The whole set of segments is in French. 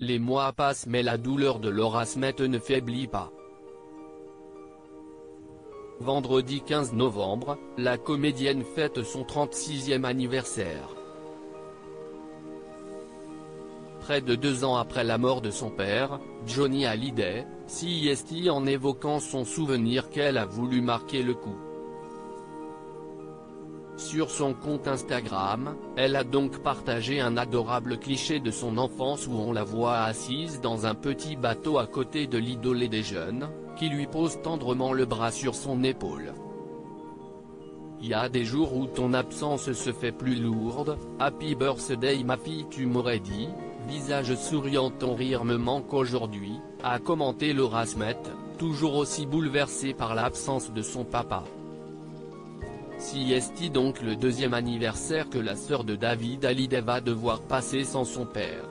Les mois passent mais la douleur de Laura Smet ne faiblit pas. Vendredi 15 novembre, la comédienne fête son 36e anniversaire. Près de 2 ans après la mort de son père, Johnny Hallyday, s'y en évoquant son souvenir qu'elle a voulu marquer le coup. Sur son compte Instagram, elle a donc partagé un adorable cliché de son enfance où on la voit assise dans un petit bateau à côté de l'idolé des jeunes, qui lui pose tendrement le bras sur son épaule. « Y a des jours où ton absence se fait plus lourde, happy birthday ma fille tu m'aurais dit, visage souriant ton rire me manque aujourd'hui », a commenté Laura Smet, toujours aussi bouleversée par l'absence de son papa. C'est donc le 2e anniversaire que la sœur de David Hallyday va devoir passer sans son père.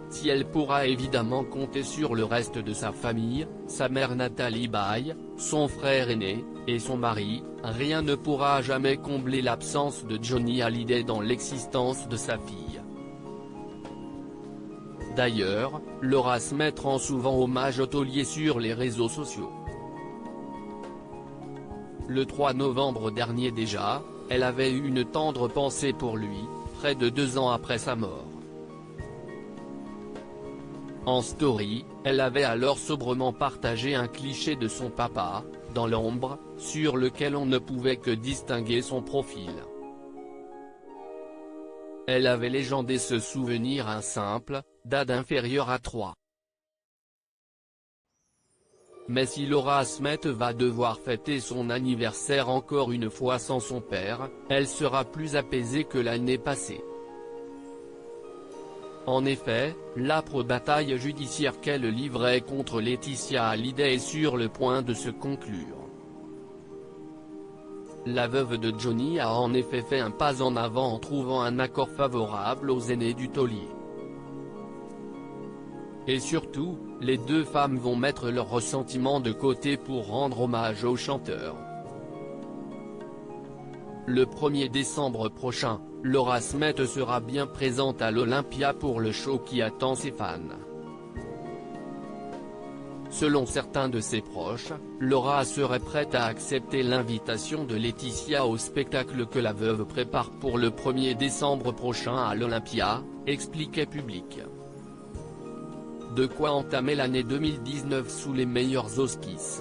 Si elle pourra évidemment compter sur le reste de sa famille, sa mère Nathalie Baye, son frère aîné, et son mari, rien ne pourra jamais combler l'absence de Johnny Hallyday dans l'existence de sa fille. D'ailleurs, Laura Smet rend souvent hommage au taulier sur les réseaux sociaux. Le 3 novembre dernier déjà, elle avait eu une tendre pensée pour lui, près de 2 ans après sa mort. En story, elle avait alors sobrement partagé un cliché de son papa, dans l'ombre, sur lequel on ne pouvait que distinguer son profil. Elle avait légendé ce souvenir un simple, date inférieure à 3. Mais si Laura Smet va devoir fêter son anniversaire encore une fois sans son père, elle sera plus apaisée que l'année passée. En effet, l'âpre bataille judiciaire qu'elle livrait contre Laetitia Hallyday est sur le point de se conclure. La veuve de Johnny a en effet fait un pas en avant en trouvant un accord favorable aux aînés du taulier. Et surtout, les deux femmes vont mettre leurs ressentiments de côté pour rendre hommage au chanteur. Le 1er décembre prochain, Laura Smet sera bien présente à l'Olympia pour le show qui attend ses fans. Selon certains de ses proches, Laura serait prête à accepter l'invitation de Laetitia au spectacle que la veuve prépare pour le 1er décembre prochain à l'Olympia, expliquait Public. De quoi entamer l'année 2019 sous les meilleurs auspices.